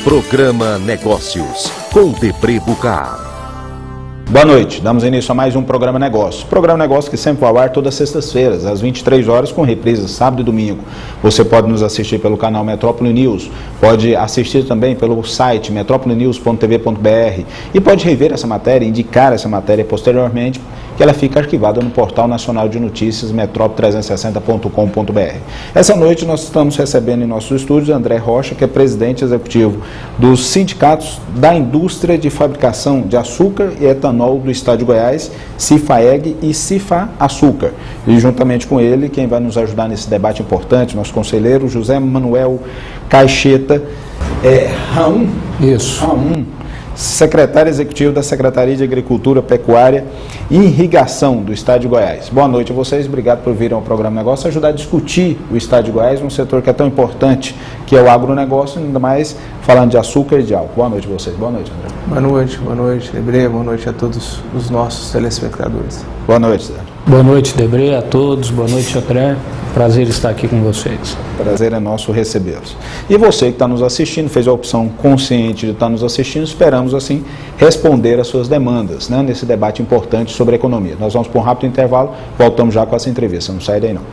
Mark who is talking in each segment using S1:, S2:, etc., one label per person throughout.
S1: Programa Negócios, com Debré Bucar.
S2: Boa noite, damos início a mais um Programa Negócio. Programa Negócio que sempre vai ao ar todas as sextas-feiras, às 23 horas, com reprise sábado e domingo. Você pode nos assistir pelo canal Metrópole News, pode assistir também pelo site metropolenews.tv.br e pode rever essa matéria, indicar essa matéria posteriormente, que ela fica arquivada no Portal Nacional de Notícias, metrópole360.com.br. Essa noite nós estamos recebendo em nossos estúdios André Rocha, que é presidente executivo dos sindicatos da indústria de fabricação de açúcar e etanol do Estado de Goiás, CIFAEG e CIFA-Açúcar. E juntamente com ele, quem vai nos ajudar nesse debate importante, nosso conselheiro José Manuel Caixeta Raum.
S3: Isso.
S2: Raum, secretário executivo da Secretaria de Agricultura, Pecuária e Irrigação do Estado de Goiás. Boa noite a vocês, obrigado por virem ao Programa Negócio, ajudar a discutir o Estado de Goiás, um setor que é tão importante, que é o agronegócio, ainda mais falando de açúcar e de álcool. Boa noite a vocês. Boa noite, André.
S3: Boa noite, Debré, boa noite a todos os nossos telespectadores.
S2: Boa noite, Zé.
S4: Boa noite, Debré, a todos. Boa noite, André. Prazer estar aqui com vocês.
S2: Prazer é nosso recebê-los. E você que está nos assistindo, fez a opção consciente de estar nos assistindo, esperamos assim responder às suas demandas, né, nesse debate importante sobre a economia. Nós vamos para um rápido intervalo, voltamos já com essa entrevista. Não sai daí não.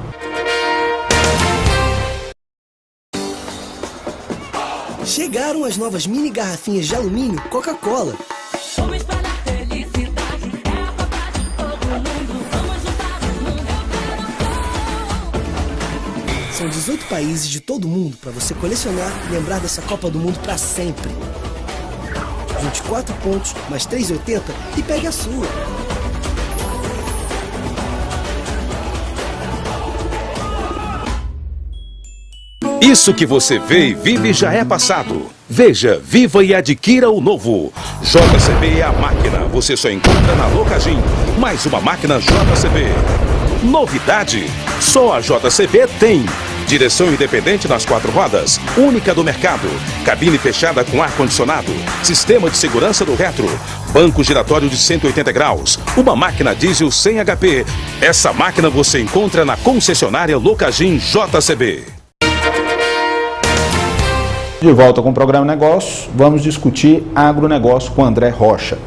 S5: Chegaram as novas mini garrafinhas de alumínio Coca-Cola. São 18 países de todo mundo para você colecionar e lembrar dessa Copa do Mundo para sempre. 24 pontos, mais 3,80 e pegue a sua.
S1: Isso que você vê e vive já é passado. Veja, viva e adquira o novo. JCB é a máquina. Você só encontra na Locagin. Mais uma máquina JCB. Novidade, só a JCB tem. Direção independente nas 4 rodas, única do mercado. Cabine fechada com ar-condicionado. Sistema de segurança do retro. Banco giratório de 180 graus. Uma máquina diesel sem HP. Essa máquina você encontra na concessionária Locagin JCB.
S2: De volta com o Programa Negócio, vamos discutir agronegócio com André Rocha.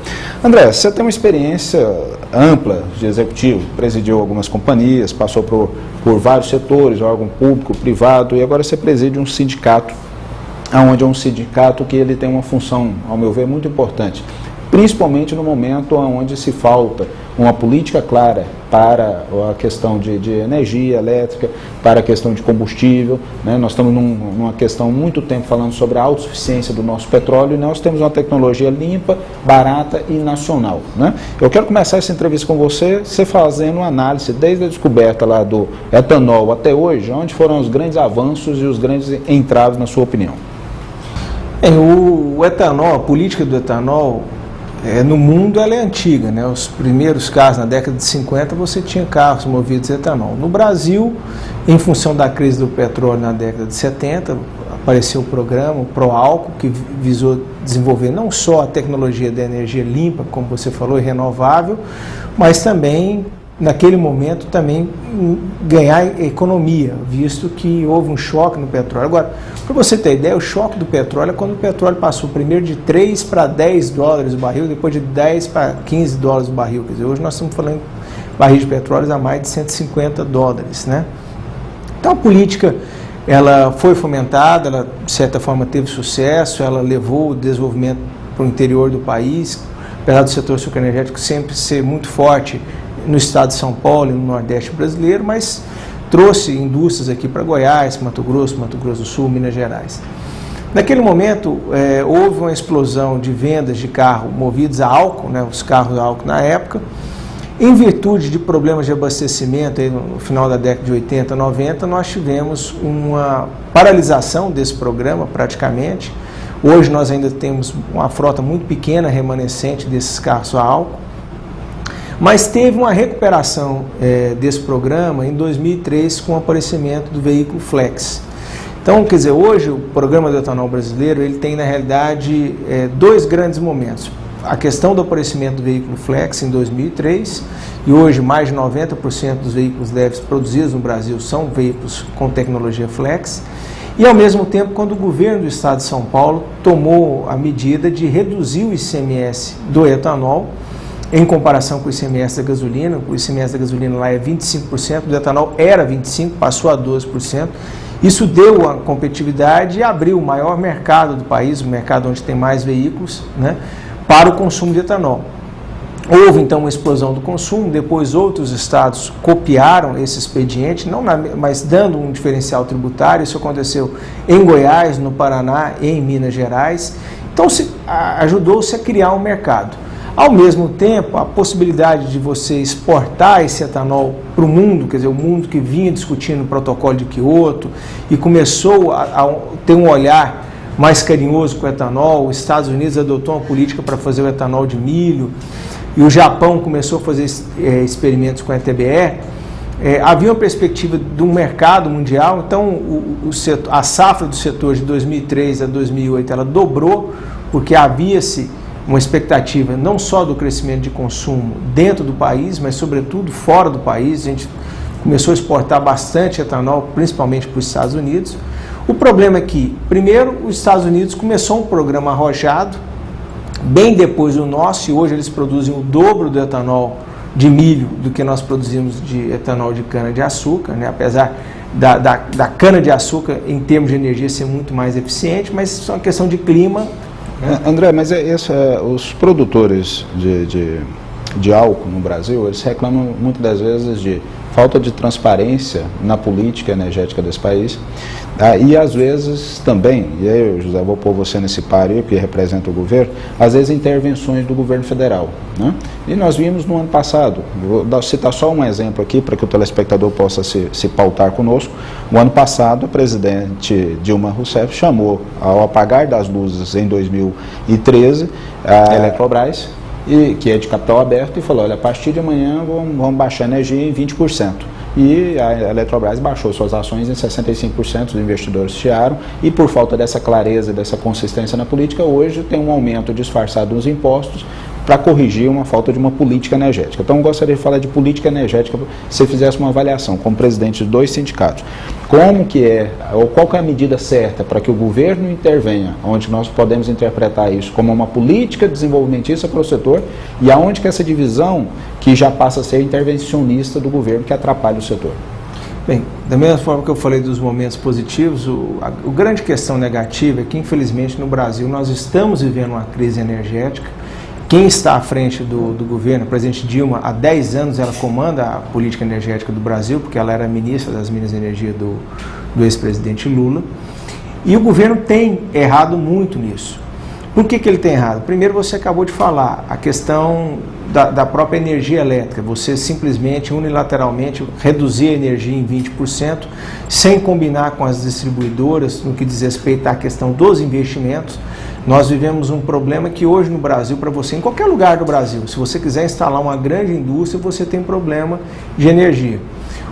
S2: André, você tem uma experiência ampla de executivo, presidiu algumas companhias, passou por vários setores, órgão público, privado, e agora você preside um sindicato, onde é um sindicato que ele tem uma função, ao meu ver, muito importante, principalmente no momento onde se falta uma política clara para a questão de energia elétrica, para a questão de combustível, né? Nós estamos numa questão muito tempo falando sobre a autossuficiência do nosso petróleo e nós temos uma tecnologia limpa, barata e nacional, né? Eu quero começar essa entrevista com você fazendo uma análise desde a descoberta lá do etanol até hoje, onde foram os grandes avanços e os grandes entraves, na sua opinião.
S3: O etanol, a política do etanol, no mundo ela é antiga, né? Os primeiros carros na década de 50 você tinha carros movidos a etanol. No Brasil, em função da crise do petróleo na década de 70, apareceu o programa, o Proálcool, que visou desenvolver não só a tecnologia da energia limpa, como você falou, e renovável, mas também, naquele momento, também ganhar economia, visto que houve um choque no petróleo. Agora, para você ter ideia, o choque do petróleo é quando o petróleo passou primeiro de 3 para 10 dólares o barril, depois de 10 para 15 dólares o barril. Quer dizer, hoje nós estamos falando de barris de petróleo a mais de 150 dólares, né? Então a política, ela foi fomentada, ela de certa forma teve sucesso, ela levou o desenvolvimento para o interior do país, apesar do setor sucroenergético sempre ser muito forte no estado de São Paulo e no Nordeste brasileiro, mas trouxe indústrias aqui para Goiás, Mato Grosso do Sul, Minas Gerais. Naquele momento, houve uma explosão de vendas de carro movidos a álcool, né, os carros a álcool na época, em virtude de problemas de abastecimento aí no final da década de 80, 90, nós tivemos uma paralisação desse programa praticamente. Hoje nós ainda temos uma frota muito pequena remanescente desses carros a álcool, mas teve uma recuperação desse programa em 2003 com o aparecimento do veículo Flex. Então, quer dizer, hoje o programa do etanol brasileiro ele tem na realidade 2 grandes momentos. A questão do aparecimento do veículo Flex em 2003 e hoje mais de 90% dos veículos leves produzidos no Brasil são veículos com tecnologia Flex. E, ao mesmo tempo, quando o governo do estado de São Paulo tomou a medida de reduzir o ICMS do etanol, em comparação com o ICMS da gasolina. O ICMS da gasolina lá é 25%, do etanol era 25%, passou a 12%. Isso deu a competitividade e abriu o maior mercado do país, o mercado onde tem mais veículos, né, para o consumo de etanol. Houve então uma explosão do consumo, depois outros estados copiaram esse expediente, mas dando um diferencial tributário. Isso aconteceu em Goiás, no Paraná e em Minas Gerais. Então ajudou-se a criar um mercado. Ao mesmo tempo, a possibilidade de você exportar esse etanol para o mundo, quer dizer, o mundo que vinha discutindo o protocolo de Kyoto e começou a ter um olhar mais carinhoso com o etanol. Os Estados Unidos adotou uma política para fazer o etanol de milho, e o Japão começou a fazer experimentos com a ETBE, havia uma perspectiva de um mercado mundial. Então a safra do setor de 2003 a 2008 ela dobrou, porque havia-se uma expectativa não só do crescimento de consumo dentro do país, mas sobretudo fora do país. A gente começou a exportar bastante etanol, principalmente para os Estados Unidos. O problema é que, primeiro, os Estados Unidos começou um programa arrojado, bem depois do nosso, e hoje eles produzem o dobro do etanol de milho do que nós produzimos de etanol de cana-de-açúcar, né? Apesar da cana-de-açúcar, em termos de energia, ser muito mais eficiente, mas isso é uma questão de clima.
S2: André, mas os produtores de álcool no Brasil, eles reclamam muitas das vezes de falta de transparência na política energética desse país, e às vezes também, e aí, José, vou pôr você nesse par aí, que representa o governo, às vezes intervenções do governo federal, né? E nós vimos no ano passado, vou citar só um exemplo aqui para que o telespectador possa se pautar conosco. No ano passado, a presidente Dilma Rousseff chamou ao apagar das luzes em 2013 a Eletrobras, que é de capital aberto, e falou: olha, a partir de amanhã vamos baixar a energia em 20%. E a Eletrobras baixou suas ações em 65%, os investidores chiaram, e por falta dessa clareza, dessa consistência na política, hoje tem um aumento disfarçado nos impostos para corrigir uma falta de uma política energética. Então, eu gostaria de falar de política energética, se você fizesse uma avaliação como presidente de 2 sindicatos. Como que ou qual que é a medida certa para que o governo intervenha, onde nós podemos interpretar isso como uma política desenvolvimentista para o setor, e aonde que essa divisão que já passa a ser intervencionista do governo, que atrapalha o setor?
S3: Bem, da mesma forma que eu falei dos momentos positivos, a grande questão negativa é que, infelizmente, no Brasil nós estamos vivendo uma crise energética. Quem está à frente do governo, a presidente Dilma, há 10 anos ela comanda a política energética do Brasil, porque ela era ministra das Minas e Energia do ex-presidente Lula. E o governo tem errado muito nisso. Por que ele tem errado? Primeiro, você acabou de falar, a questão da própria energia elétrica. Você simplesmente, unilateralmente, reduzir a energia em 20%, sem combinar com as distribuidoras, no que diz respeito à questão dos investimentos. Nós vivemos um problema que hoje no Brasil, para você, em qualquer lugar do Brasil, se você quiser instalar uma grande indústria, você tem problema de energia.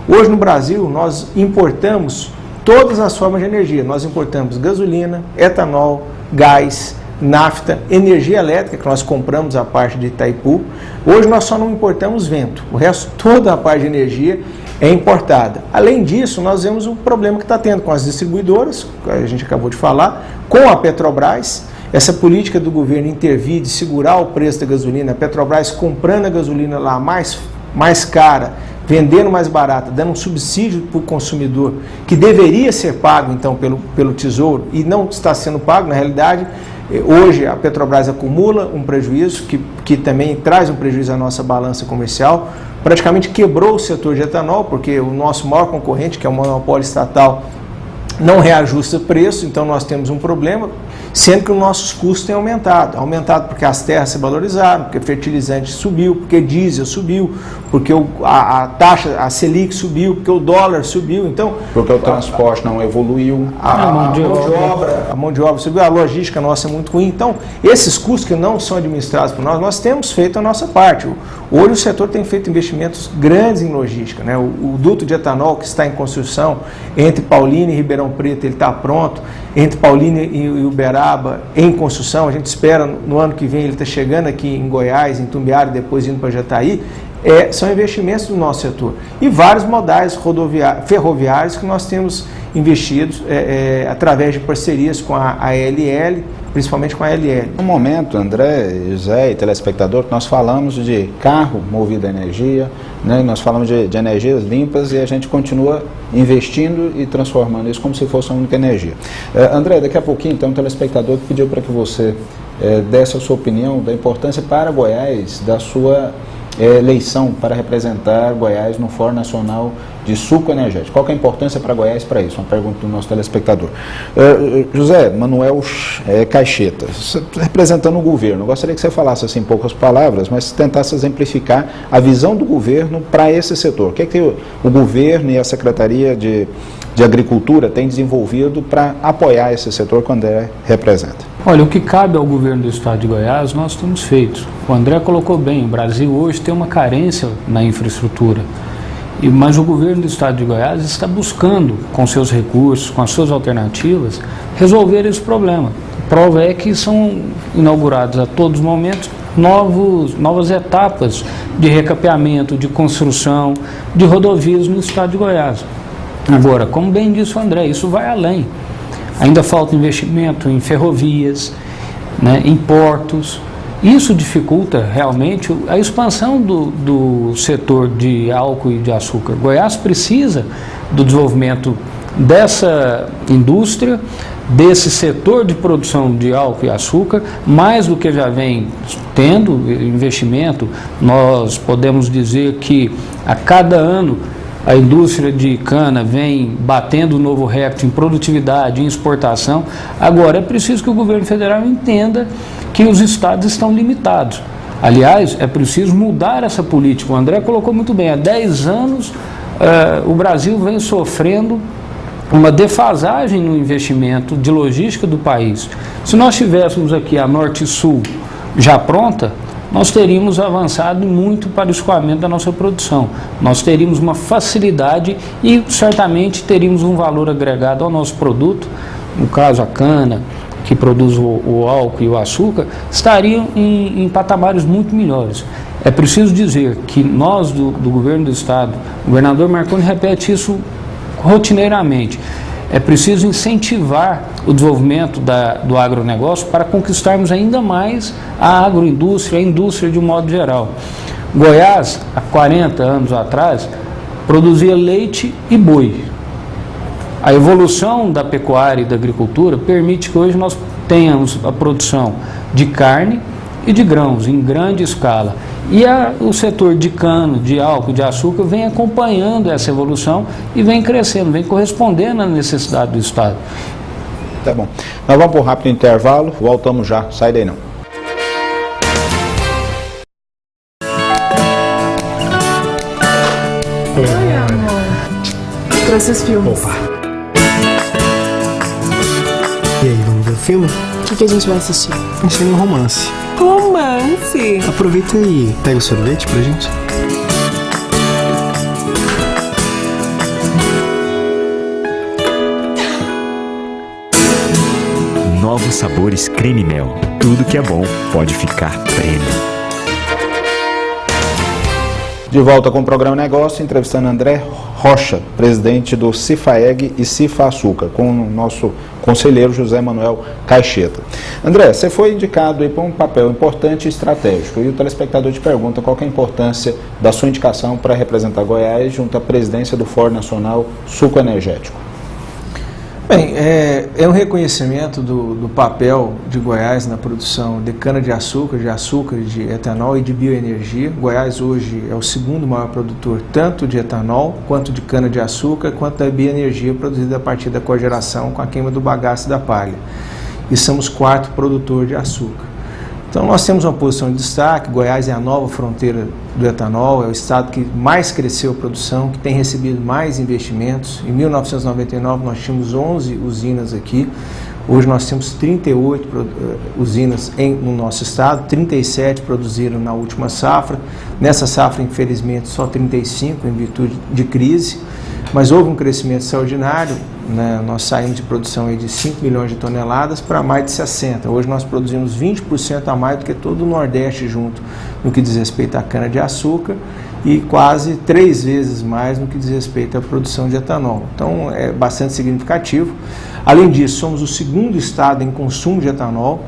S3: Hoje no Brasil, nós importamos todas as formas de energia. Nós importamos gasolina, etanol, gás, nafta, energia elétrica, que nós compramos a parte de Itaipu. Hoje nós só não importamos vento, o resto, toda a parte de energia é importada. Além disso, nós vemos um problema que está tendo com as distribuidoras, que a gente acabou de falar, com a Petrobras. Essa política do governo intervir, de segurar o preço da gasolina, a Petrobras comprando a gasolina lá mais cara, vendendo mais barata, dando um subsídio para o consumidor, que deveria ser pago então pelo Tesouro, e não está sendo pago. Na realidade, hoje a Petrobras acumula um prejuízo, que também traz um prejuízo à nossa balança comercial, praticamente quebrou o setor de etanol, porque o nosso maior concorrente, que é o monopólio estatal, não reajusta o preço. Então nós temos um problema, sendo que os nossos custos têm aumentado porque as terras se valorizaram, porque fertilizante subiu, porque diesel subiu, porque a taxa, a Selic subiu, porque o dólar subiu. Então,
S2: porque o transporte não evoluiu,
S3: a mão de obra subiu, a logística nossa é muito ruim. Então, esses custos que não são administrados por nós temos feito a nossa parte. Hoje o setor tem feito investimentos grandes em logística, né? O duto de etanol que está em construção entre Paulínia e Ribeirão Preto, ele está pronto. Entre Paulínia e Uberaba, em construção. A gente espera no ano que vem ele está chegando aqui em Goiás, em Tumbiara, depois indo para Jataí. são investimentos do nosso setor. E vários modais ferroviários que nós temos investidos através de parcerias com a ALL, principalmente com a ALL.
S2: No momento, André, José e telespectador, nós falamos de carro movido a energia, né? Nós falamos de energias limpas e a gente continua investindo e transformando isso como se fosse uma única energia. André, daqui a pouquinho, então, o telespectador pediu para que você desse a sua opinião da importância para Goiás da sua eleição para representar Goiás no Fórum Nacional de Suco Energético. Qual que é a importância para Goiás para isso? Uma pergunta do nosso telespectador. José Manuel Caixeta, representando o governo, eu gostaria que você falasse assim em poucas palavras, mas tentasse exemplificar a visão do governo para esse setor. O que é que o governo e a Secretaria de Agricultura têm desenvolvido para apoiar esse setor que o André representa?
S4: Olha, o que cabe ao governo do estado de Goiás, nós temos feito. O André colocou bem, o Brasil hoje tem uma carência na infraestrutura, mas o governo do estado de Goiás está buscando, com seus recursos, com as suas alternativas, resolver esse problema. A prova é que são inaugurados a todos os momentos novas etapas de recapeamento, de construção, de rodovias no estado de Goiás. Agora, como bem disse o André, isso vai além. Ainda falta investimento em ferrovias, né, em portos. Isso dificulta realmente a expansão do setor de álcool e de açúcar. Goiás precisa do desenvolvimento dessa indústria, desse setor de produção de álcool e açúcar, mais do que já vem tendo investimento. Nós podemos dizer que a cada ano a indústria de cana vem batendo um novo recorde em produtividade, em exportação. Agora, é preciso que o governo federal entenda que os estados estão limitados. Aliás, é preciso mudar essa política. O André colocou muito bem, há 10 anos o Brasil vem sofrendo uma defasagem no investimento de logística do país. Se nós tivéssemos aqui a Norte e Sul já pronta, nós teríamos avançado muito para o escoamento da nossa produção. Nós teríamos uma facilidade e certamente teríamos um valor agregado ao nosso produto. No caso, a cana, que produz o álcool e o açúcar, estariam em patamares muito melhores. É preciso dizer que nós, do governo do estado, o governador Marconi repete isso rotineiramente, é preciso incentivar o desenvolvimento do agronegócio para conquistarmos ainda mais a agroindústria, a indústria de um modo geral. Goiás, há 40 anos atrás, produzia leite e boi. A evolução da pecuária e da agricultura permite que hoje nós tenhamos a produção de carne e de grãos em grande escala. E o setor de cana, de álcool, de açúcar vem acompanhando essa evolução e vem crescendo, vem correspondendo à necessidade do Estado.
S2: Tá bom. Nós vamos para um rápido intervalo, voltamos já, sai daí não.
S6: Oi, amor. Trouxe os filmes.
S5: Opa. E aí, vamos ver o filme?
S6: O que a gente vai assistir?
S5: Achei um romance.
S6: Romance?
S5: Aproveita aí, pega o sorvete pra gente.
S7: Novos sabores creme mel. Tudo que é bom pode ficar prêmio.
S2: De volta com o programa Negócio, entrevistando André Rocha, presidente do Cifaeg e Cifa Açúcar, com o nosso conselheiro José Manuel Caixeta. André, você foi indicado aí para um papel importante e estratégico, e o telespectador te pergunta qual que é a importância da sua indicação para representar Goiás junto à presidência do Fórum Nacional Suco Energético.
S3: Bem, é um reconhecimento do papel de Goiás na produção de cana-de-açúcar, de etanol e de bioenergia. Goiás hoje é o segundo maior produtor tanto de etanol, quanto de cana-de-açúcar, quanto da bioenergia produzida a partir da cogeração com a queima do bagaço e da palha. E somos quarto produtor de açúcar. Então nós temos uma posição de destaque. Goiás é a nova fronteira do etanol, é o estado que mais cresceu a produção, que tem recebido mais investimentos. Em 1999 nós tínhamos 11 usinas aqui, hoje nós temos 38 usinas no nosso estado, 37 produziram na última safra. Nessa safra, infelizmente, só 35 em virtude de crise, mas houve um crescimento extraordinário, né? Nós saímos de produção aí de 5 milhões de toneladas para mais de 60. Hoje nós produzimos 20% a mais do que todo o Nordeste junto, no que diz respeito à cana-de-açúcar, e quase 3 vezes mais no que diz respeito à produção de etanol. Então é bastante significativo. Além disso, somos o segundo estado em consumo de etanol,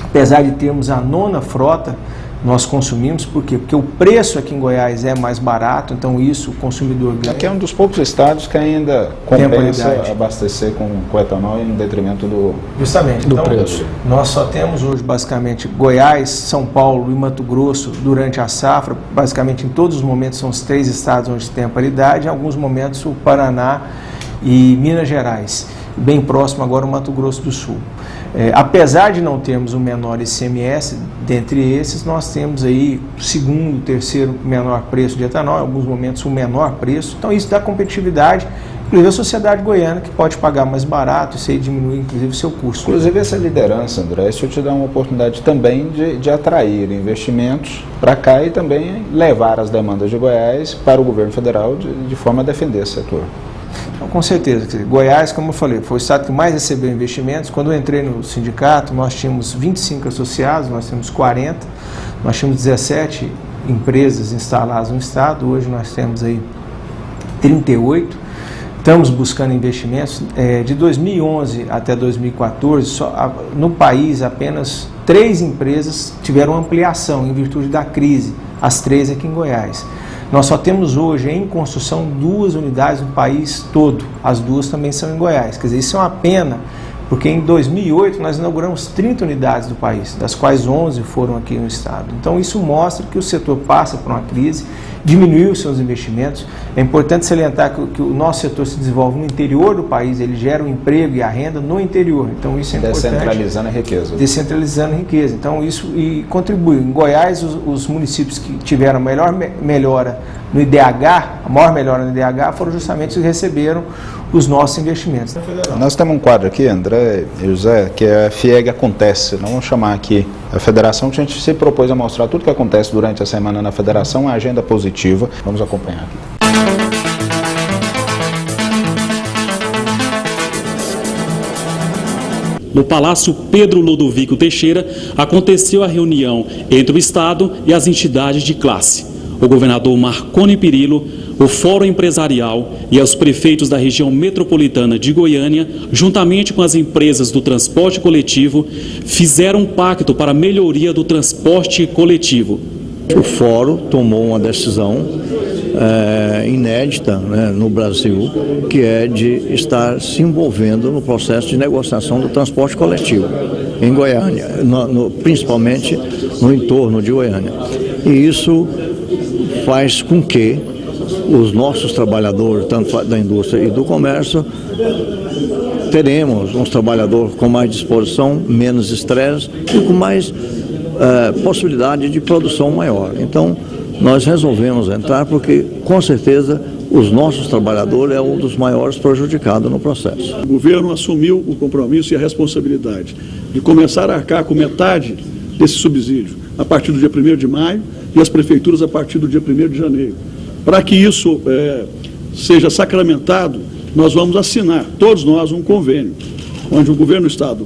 S3: apesar de termos a 9ª frota. Nós consumimos, por quê? Porque o preço aqui em Goiás é mais barato, então isso o consumidor ganha.
S2: Aqui é um dos poucos estados que ainda compensa abastecer com etanol em detrimento do
S3: preço. Nós só temos hoje basicamente Goiás, São Paulo e Mato Grosso durante a safra, basicamente em todos os momentos são os 3 estados onde tem a paridade, em alguns momentos o Paraná e Minas Gerais, bem próximo agora o Mato Grosso do Sul. Apesar de não termos o menor ICMS, dentre esses nós temos aí o segundo, terceiro menor preço de etanol, em alguns momentos o menor preço, então isso dá competitividade, inclusive a sociedade goiana que pode pagar mais barato, isso aí diminui inclusive o seu custo.
S2: Inclusive essa liderança, André, isso te dá uma oportunidade também de atrair investimentos para cá e também levar as demandas de Goiás para o governo federal de forma a defender esse setor.
S3: Então, com certeza. Goiás, como eu falei, foi o estado que mais recebeu investimentos. Quando eu entrei no sindicato, nós tínhamos 25 associados, nós temos 40, nós tínhamos 17 empresas instaladas no estado, hoje nós temos aí 38. Estamos buscando investimentos. De 2011 até 2014, no país apenas 3 empresas tiveram ampliação em virtude da crise, as 3 aqui em Goiás. Nós só temos hoje em construção 2 unidades no país todo, as 2 também são em Goiás. Quer dizer, isso é uma pena, porque em 2008 nós inauguramos 30 unidades do país, das quais 11 foram aqui no estado. Então isso mostra que o setor passa por uma crise, diminuiu os seus investimentos. É importante salientar que o nosso setor se desenvolve no interior do país, ele gera o emprego e a renda no interior. Então isso é importante.
S2: Descentralizando a riqueza.
S3: Descentralizando a riqueza. Então isso contribui. Em Goiás, os municípios que tiveram a maior melhora no IDH, a maior melhora no IDH, foram justamente os que receberam os nossos investimentos.
S2: Nós temos um quadro aqui, André e José, que é a FIEG Acontece. Nós vamos chamar aqui a federação, que a gente se propôs a mostrar tudo que acontece durante a semana na federação, uma agenda positiva. Vamos acompanhar aqui.
S8: No Palácio Pedro Ludovico Teixeira, aconteceu a reunião entre o Estado e as entidades de classe. O governador Marconi Perillo, o Fórum Empresarial e os prefeitos da região metropolitana de Goiânia, juntamente com as empresas do transporte coletivo, fizeram um pacto para a melhoria do transporte coletivo.
S9: O Fórum tomou uma decisão inédita, né, no Brasil, que é de estar se envolvendo no processo de negociação do transporte coletivo em Goiânia, principalmente no entorno de Goiânia. E isso faz com que os nossos trabalhadores, tanto da indústria e do comércio, teremos uns trabalhadores com mais disposição, menos estresse e com mais possibilidade de produção maior. Então, nós resolvemos entrar porque, com certeza, os nossos trabalhadores é um dos maiores prejudicados no processo.
S10: O governo assumiu o compromisso e a responsabilidade de começar a arcar com metade desse subsídio a partir do dia 1º de maio e as prefeituras a partir do dia 1º de janeiro. Para que isso seja sacramentado, nós vamos assinar, todos nós, um convênio, onde o governo do Estado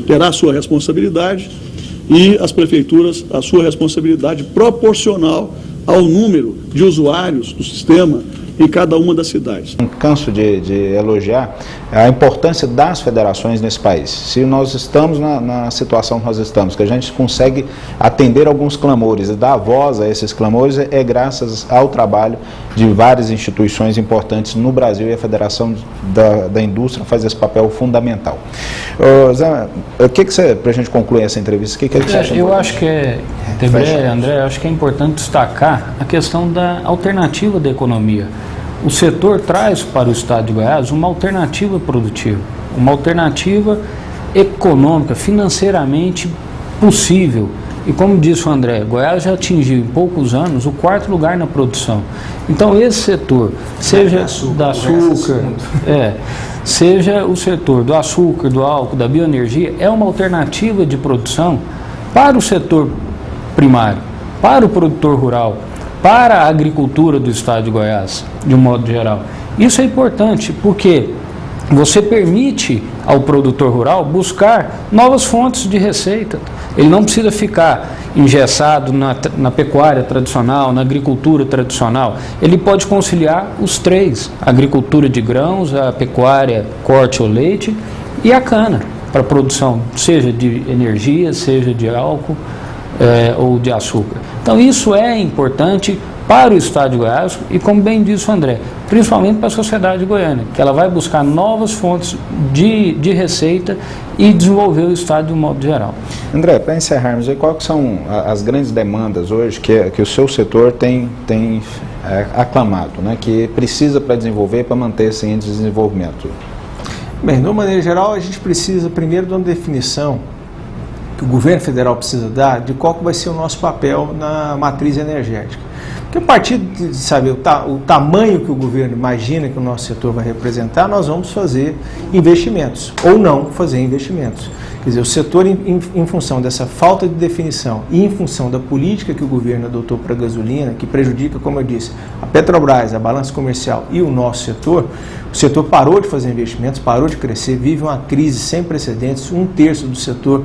S10: terá a sua responsabilidade e as prefeituras a sua responsabilidade proporcional ao número de usuários do sistema em cada uma das cidades.
S2: Não canso de elogiar a importância das federações nesse país. Se nós estamos na situação que nós estamos, que a gente consegue atender alguns clamores e dar voz a esses clamores, é graças ao trabalho de várias instituições importantes no Brasil, e a Federação da Indústria faz esse papel fundamental. Zé, o que você, para a gente concluir essa entrevista, o que você acha?
S4: Eu acho que André, acho que é importante destacar a questão da alternativa da economia. O setor traz para o estado de Goiás uma alternativa produtiva, uma alternativa econômica, financeiramente possível. E como disse o André, Goiás já atingiu em poucos anos o 4º lugar na produção. Então esse setor, seja da açúcar, seja o setor do açúcar, do álcool, da bioenergia, é uma alternativa de produção para o setor primário, para o produtor rural, para a agricultura do estado de Goiás, de um modo geral. Isso é importante porque você permite ao produtor rural buscar novas fontes de receita. Ele não precisa ficar engessado na pecuária tradicional, na agricultura tradicional. Ele pode conciliar os três: a agricultura de grãos, a pecuária, corte ou leite, e a cana, para produção, seja de energia, seja de álcool ou de açúcar. Então isso é importante para o Estado de Goiás e, como bem disse o André, principalmente para a sociedade goiana, que ela vai buscar novas fontes de receita e desenvolver o Estado de um modo geral.
S2: André, para encerrarmos, quais são as grandes demandas hoje que o seu setor tem aclamado, né, que precisa para desenvolver, para manter esse índice de desenvolvimento?
S3: Bem, de uma maneira geral, a gente precisa primeiro de uma definição que o governo federal precisa dar de qual que vai ser o nosso papel na matriz energética. Porque a partir de saber o tamanho que o governo imagina que o nosso setor vai representar, nós vamos fazer investimentos, ou não fazer investimentos. Quer dizer, o setor, em função dessa falta de definição e em função da política que o governo adotou para a gasolina, que prejudica, como eu disse, a Petrobras, a balança comercial e o nosso setor, o setor parou de fazer investimentos, parou de crescer, vive uma crise sem precedentes, 1/3 do setor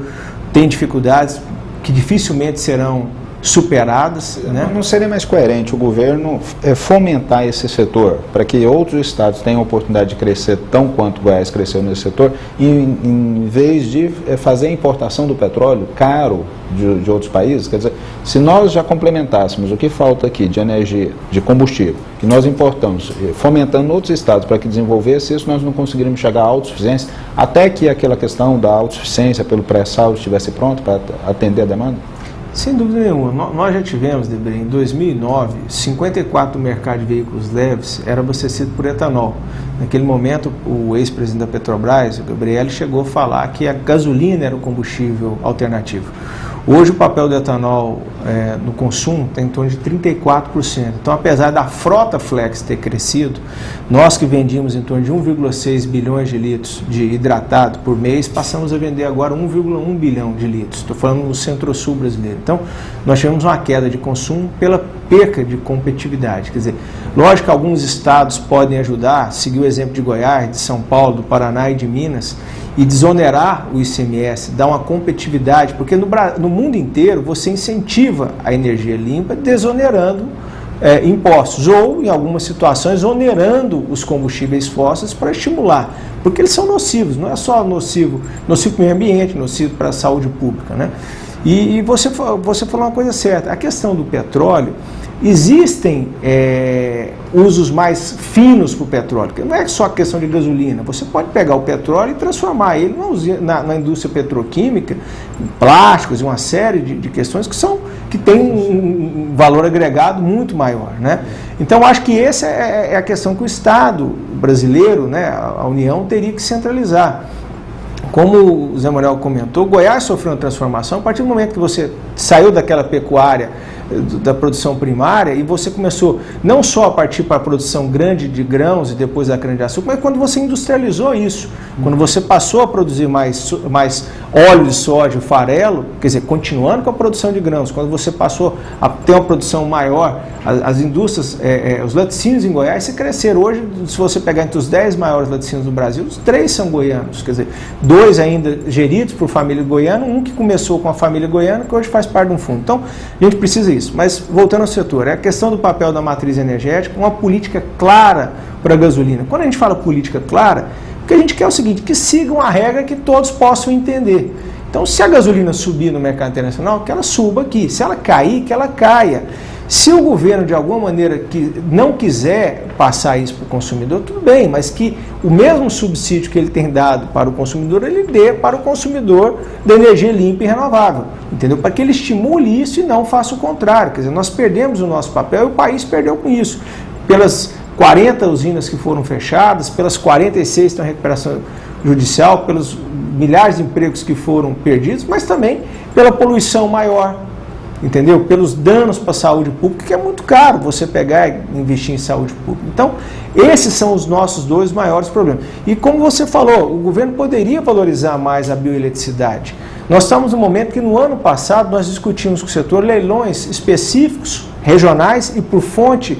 S3: tem dificuldades que dificilmente serão superadas. Né?
S2: Não seria mais coerente o governo fomentar esse setor para que outros estados tenham a oportunidade de crescer tão quanto Goiás cresceu nesse setor, e em vez de fazer a importação do petróleo caro de outros países? Quer dizer, se nós já complementássemos o que falta aqui de energia, de combustível, que nós importamos, fomentando outros estados para que desenvolvesse isso, nós não conseguiríamos chegar à autossuficiência, até que aquela questão da autossuficiência pelo pré-sal estivesse pronto para atender a demanda?
S3: Sem dúvida nenhuma. Nós já tivemos, Debré, em 2009, 54% do mercado de veículos leves era abastecido por etanol. Naquele momento, o ex-presidente da Petrobras, o Gabriel, chegou a falar que a gasolina era o combustível alternativo. Hoje o papel do etanol no consumo está em torno de 34%. Então, apesar da frota flex ter crescido, nós que vendíamos em torno de 1,6 bilhões de litros de hidratado por mês, passamos a vender agora 1,1 bilhão de litros. Estou falando no centro-sul brasileiro. Então, nós tivemos uma queda de consumo pela perca de competitividade. Quer dizer, lógico que alguns estados podem ajudar, seguir o exemplo de Goiás, de São Paulo, do Paraná e de Minas, e desonerar o ICMS, dar uma competitividade, porque no mundo inteiro você incentiva a energia limpa desonerando impostos, ou em algumas situações onerando os combustíveis fósseis para estimular, porque eles são nocivos, não é só nocivo para o meio ambiente, nocivo para a saúde pública, né? E você falou uma coisa certa, a questão do petróleo, existem usos mais finos para o petróleo, que não é só questão de gasolina. Você pode pegar o petróleo e transformar ele na indústria petroquímica, em plásticos e uma série de questões que têm um valor agregado muito maior, né? Então, acho que essa é a questão que o Estado brasileiro, né, a União, teria que centralizar. Como o Zé Manuel comentou, Goiás sofreu uma transformação a partir do momento que você saiu daquela pecuária da produção primária e você começou não só a partir para a produção grande de grãos e depois da cana-de-açúcar, mas quando você industrializou isso, quando você passou a produzir mais óleo de soja, farelo, quer dizer, continuando com a produção de grãos, quando você passou a ter uma produção maior, as indústrias, os laticínios em Goiás se cresceram. Hoje, se você pegar entre os 10 maiores laticínios do Brasil, os 3 são goianos, quer dizer, 2 ainda geridos por família goiana, um que começou com a família goiana, que hoje faz parte de um fundo. Então, a gente precisa isso. Mas, voltando ao setor, é a questão do papel da matriz energética, uma política clara para a gasolina. Quando a gente fala política clara, o que a gente quer é o seguinte, que sigam a regra que todos possam entender. Então, se a gasolina subir no mercado internacional, que ela suba aqui. Se ela cair, que ela caia. Se o governo, de alguma maneira, não quiser passar isso para o consumidor, tudo bem, mas que o mesmo subsídio que ele tem dado para o consumidor, ele dê para o consumidor da energia limpa e renovável, entendeu? Para que ele estimule isso e não faça o contrário. Quer dizer, nós perdemos o nosso papel e o país perdeu com isso. Pelas 40 usinas que foram fechadas, pelas 46 que estão em recuperação judicial, pelos milhares de empregos que foram perdidos, mas também pela poluição maior, entendeu? Pelos danos para a saúde pública, que é muito caro você pegar e investir em saúde pública. Então, esses são os nossos 2 maiores problemas. E como você falou, o governo poderia valorizar mais a bioeletricidade. Nós estamos no momento que no ano passado nós discutimos com o setor leilões específicos, regionais e por fonte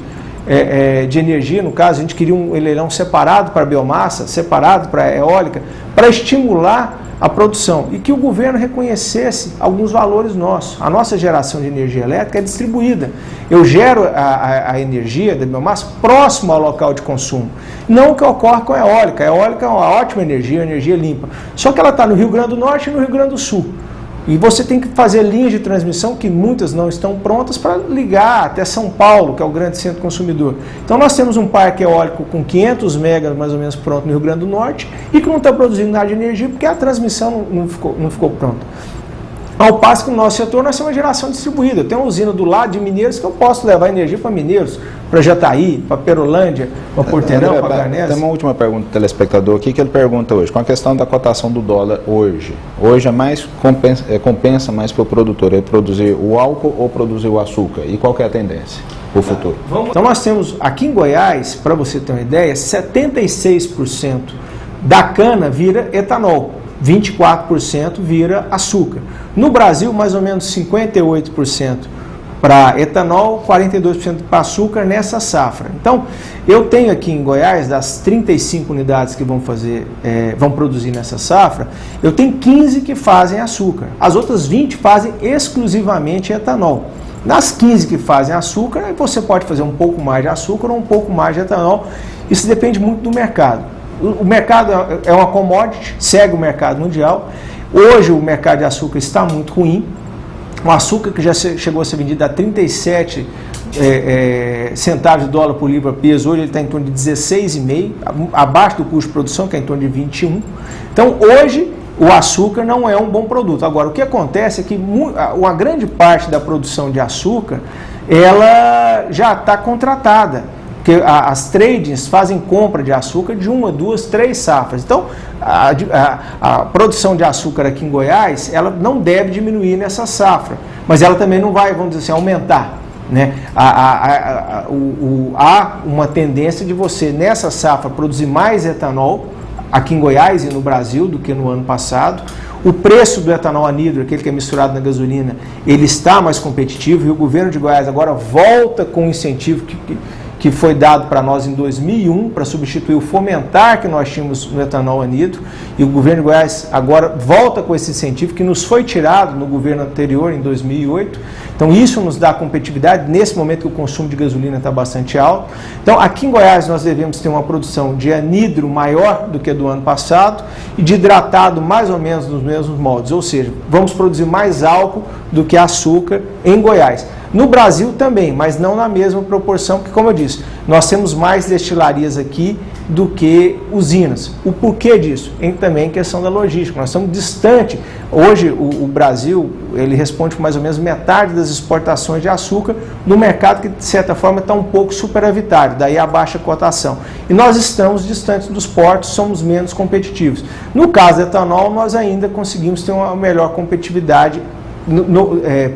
S3: de energia, no caso, a gente queria um leilão separado para biomassa, separado para eólica, para estimular a produção e que o governo reconhecesse alguns valores nossos. A nossa geração de energia elétrica é distribuída. Eu gero a energia da biomassa próximo ao local de consumo. Não o que ocorre com a eólica. A eólica é uma ótima energia, uma energia limpa. Só que ela está no Rio Grande do Norte e no Rio Grande do Sul. E você tem que fazer linhas de transmissão, que muitas não estão prontas, para ligar até São Paulo, que é o grande centro consumidor. Então nós temos um parque eólico com 500 megas mais ou menos pronto no Rio Grande do Norte e que não está produzindo nada de energia porque a transmissão não ficou pronta. Ao passo que no nosso setor nós temos uma geração distribuída. Eu tenho uma usina do lado de Mineiros que eu posso levar energia para Mineiros, para Jataí, para Perolândia, para Porteirão, para Garnés.
S2: Tem uma última pergunta do telespectador aqui que ele pergunta hoje, com a questão da cotação do dólar hoje. Hoje é mais compensa mais para o produtor ele produzir o álcool ou produzir o açúcar? E qual que é a tendência para o futuro?
S3: Então nós temos aqui em Goiás, para você ter uma ideia, 76% da cana vira etanol. 24% vira açúcar. No Brasil, mais ou menos 58% para etanol, 42% para açúcar nessa safra. Então, eu tenho aqui em Goiás, das 35 unidades que vão produzir nessa safra, eu tenho 15 que fazem açúcar. As outras 20 fazem exclusivamente etanol. Nas 15 que fazem açúcar, você pode fazer um pouco mais de açúcar ou um pouco mais de etanol. Isso depende muito do mercado. O mercado é uma commodity, segue o mercado mundial. Hoje o mercado de açúcar está muito ruim. O açúcar que já chegou a ser vendido a 37 centavos de dólar por libra peso, hoje ele está em torno de 16,5, abaixo do custo de produção, que é em torno de 21. Então hoje o açúcar não é um bom produto. Agora, o que acontece é que uma grande parte da produção de açúcar, ela já está contratada. Porque as tradings fazem compra de açúcar de 1, 2, 3 safras. Então, a produção de açúcar aqui em Goiás, ela não deve diminuir nessa safra, mas ela também não vai, vamos dizer assim, aumentar. Né? Há uma tendência de você, nessa safra, produzir mais etanol aqui em Goiás e no Brasil do que no ano passado. O preço do etanol anidro, aquele que é misturado na gasolina, ele está mais competitivo e o governo de Goiás agora volta com um incentivo que foi dado para nós em 2001 para substituir o fomentar que nós tínhamos no etanol anidro, e o governo de Goiás agora volta com esse incentivo que nos foi tirado no governo anterior, em 2008. Então isso nos dá competitividade nesse momento que o consumo de gasolina está bastante alto. Então aqui em Goiás nós devemos ter uma produção de anidro maior do que do ano passado e de hidratado mais ou menos nos mesmos moldes, ou seja, vamos produzir mais álcool do que açúcar em Goiás. No Brasil também, mas não na mesma proporção, porque, como eu disse, nós temos mais destilarias aqui do que usinas. O porquê disso? Também questão da logística. Nós estamos distante. Hoje, o Brasil, ele responde por mais ou menos metade das exportações de açúcar no mercado que, de certa forma, está um pouco superavitário, daí a baixa cotação. E nós estamos distantes dos portos, somos menos competitivos. No caso do etanol, nós ainda conseguimos ter uma melhor competitividade.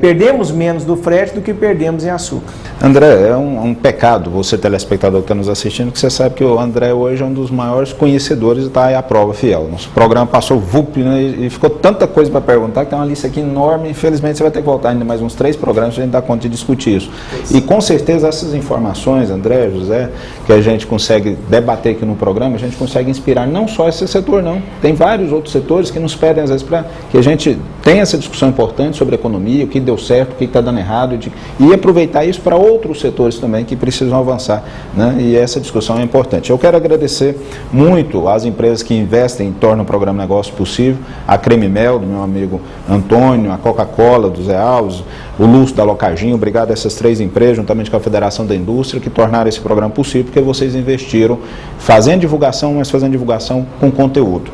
S3: Perdemos menos do frete do que perdemos em açúcar.
S2: André, é um pecado, você telespectador que está nos assistindo, que você sabe que o André hoje é um dos maiores conhecedores e está aí à prova fiel. Nosso programa passou VUP, né, e ficou tanta coisa para perguntar, que tem uma lista aqui enorme. Infelizmente você vai ter que voltar ainda mais uns 3 programas para a gente dar conta de discutir isso. E com certeza essas informações, André, José, que a gente consegue debater aqui no programa, a gente consegue inspirar não só esse setor, não. Tem vários outros setores que nos pedem às vezes para que a gente tenha essa discussão importante sobre economia, o que deu certo, o que está dando errado, e aproveitar isso para outros setores também que precisam avançar, né? E essa discussão é importante. Eu quero agradecer muito às empresas que investem e tornam o programa Negócio possível, a Creme Mel, do meu amigo Antônio, a Coca-Cola, do Zé Alves, o Lúcio da Locajinho. Obrigado a essas 3 empresas, juntamente com a Federação da Indústria, que tornaram esse programa possível, porque vocês investiram fazendo divulgação, mas fazendo divulgação com conteúdo.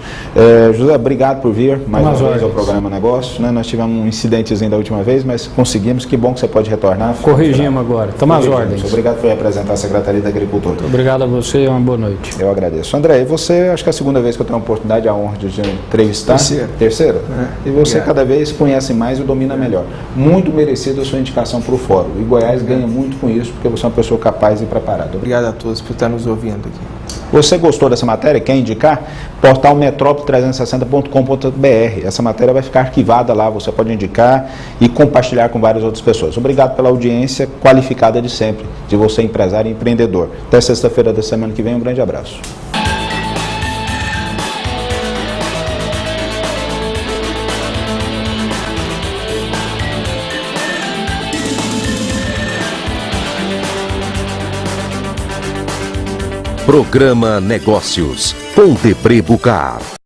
S2: José, obrigado por vir mais uma vez ao programa Negócio, né? Nós tivemos um incidentezinho da última vez, mas conseguimos. Que bom que você pode retornar.
S4: Corrigimos agora. Estamos às ordens.
S2: Obrigado por representar a Secretaria da Agricultura.
S4: Obrigado a você e uma boa noite.
S2: Eu agradeço. André, e você, acho que é a segunda vez que eu tenho a oportunidade, a honra de entrevistar. Terceira? E você cada vez conhece mais e domina melhor. Muito merecida a sua indicação para o Fórum. E Goiás ganha muito com isso, porque você é uma pessoa capaz e preparada.
S3: Obrigado a todos por estar nos ouvindo aqui.
S2: Você gostou dessa matéria? Quer indicar? Portal metrópole360.com.br. Essa matéria vai ficar arquivada lá, você pode indicar e compartilhar com várias outras pessoas. Obrigado pela audiência qualificada de sempre, de você empresário e empreendedor. Até sexta-feira da semana que vem, um grande abraço.
S1: Programa Negócios, com Debré Bucar.